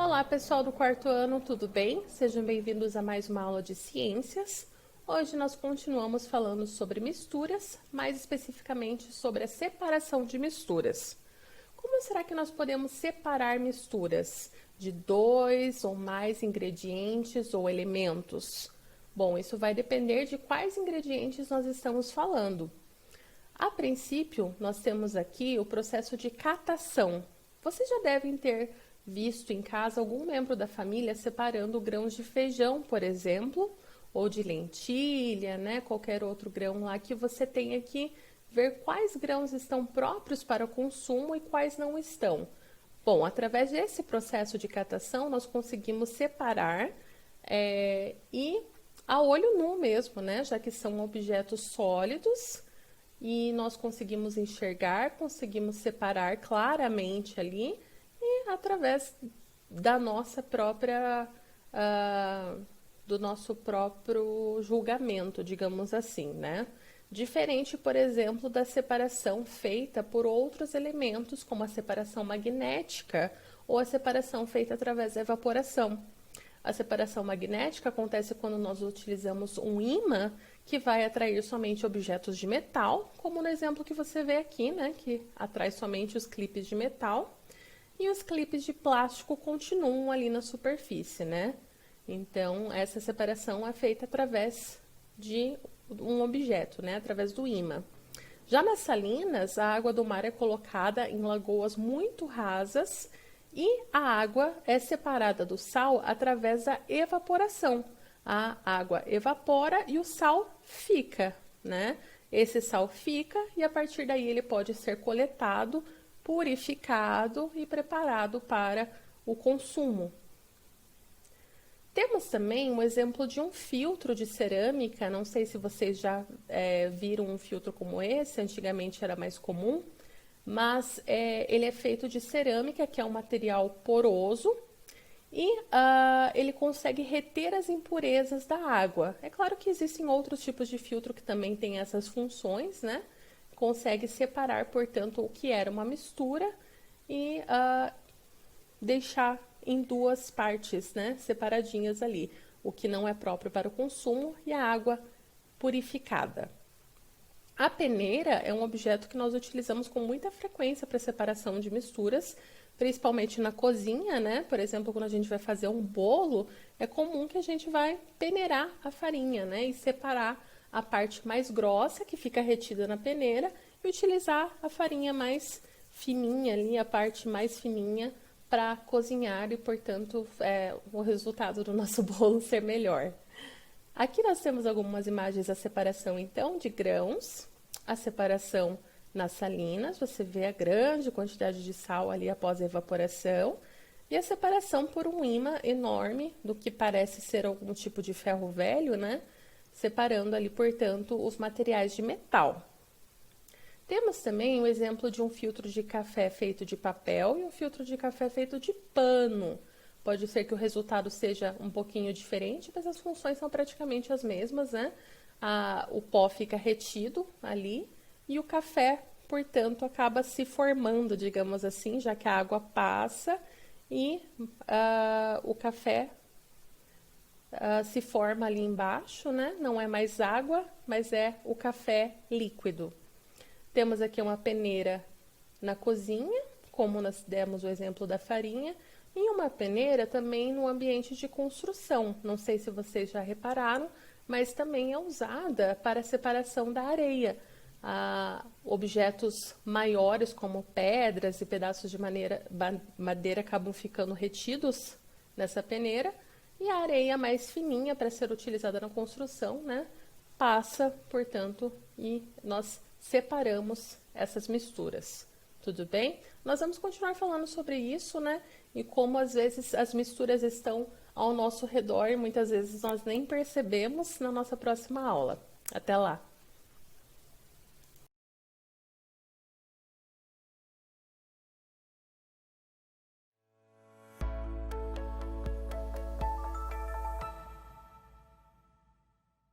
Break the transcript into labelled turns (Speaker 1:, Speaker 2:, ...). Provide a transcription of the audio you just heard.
Speaker 1: Olá, pessoal do quarto ano, tudo bem? Sejam bem-vindos a mais uma aula de ciências. Hoje nós continuamos falando sobre misturas, mais especificamente sobre a separação de misturas. Como será que nós podemos separar misturas de dois ou mais ingredientes ou elementos? Bom, isso vai depender de quais ingredientes nós estamos falando. A princípio, nós temos aqui o processo de catação. Vocês já devem ter visto em casa algum membro da família separando grãos de feijão, por exemplo, ou de lentilha, né? Qualquer outro grão lá que você tenha que ver quais grãos estão próprios para consumo e quais não estão. Bom, através desse processo de catação, nós conseguimos separar e a olho nu mesmo, né? Já que são objetos sólidos e nós conseguimos enxergar, conseguimos separar claramente ali e através da nossa própria, do nosso próprio julgamento, digamos assim, né? Diferente, por exemplo, da separação feita por outros elementos, como a separação magnética ou a separação feita através da evaporação. A separação magnética acontece quando nós utilizamos um ímã que vai atrair somente objetos de metal, como no exemplo que você vê aqui, né, que atrai somente os clipes de metal, e os clipes de plástico continuam ali na superfície, né? Então, essa separação é feita através de um objeto, né, através do ímã. Já nas salinas, a água do mar é colocada em lagoas muito rasas e a água é separada do sal através da evaporação. A água evapora e o sal fica, né? Esse sal fica e a partir daí ele pode ser coletado, purificado e preparado para o consumo. Temos também um exemplo de um filtro de cerâmica, não sei se vocês já viram um filtro como esse, antigamente era mais comum, mas ele é feito de cerâmica, que é um material poroso, e ele consegue reter as impurezas da água. É claro que existem outros tipos de filtro que também têm essas funções, né? Consegue separar, portanto, o que era uma mistura e deixar em duas partes, né, separadinhas ali, o que não é próprio para o consumo e a água purificada. A peneira é um objeto que nós utilizamos com muita frequência para separação de misturas, principalmente na cozinha, né? Por exemplo, quando a gente vai fazer um bolo, é comum que a gente vai peneirar a farinha, né? E separar a parte mais grossa, que fica retida na peneira, e utilizar a farinha mais fininha ali, a parte mais fininha, para cozinhar e, portanto, o resultado do nosso bolo ser melhor. Aqui nós temos algumas imagens da separação, então, de grãos, a separação nas salinas, você vê a grande quantidade de sal ali após a evaporação, e a separação por um ímã enorme do que parece ser algum tipo de ferro velho, né? Separando ali, portanto, os materiais de metal. Temos também o exemplo de um filtro de café feito de papel e um filtro de café feito de pano. Pode ser que o resultado seja um pouquinho diferente, mas as funções são praticamente as mesmas, né? O pó fica retido ali e o café, portanto, acaba se formando, digamos assim, já que a água passa e o café se forma ali embaixo, né? Não é mais água, mas é o café líquido. Temos aqui uma peneira na cozinha, como nós demos o exemplo da farinha, e uma peneira também no ambiente de construção. Não sei se vocês já repararam, mas também é usada para a separação da areia. Objetos maiores, como pedras e pedaços de madeira, acabam ficando retidos nessa peneira, e a areia mais fininha, para ser utilizada na construção, né, passa, portanto, e nós separamos essas misturas. Tudo bem? Nós vamos continuar falando sobre isso, né? E como às vezes as misturas estão ao nosso redor e muitas vezes nós nem percebemos na nossa próxima aula. Até lá!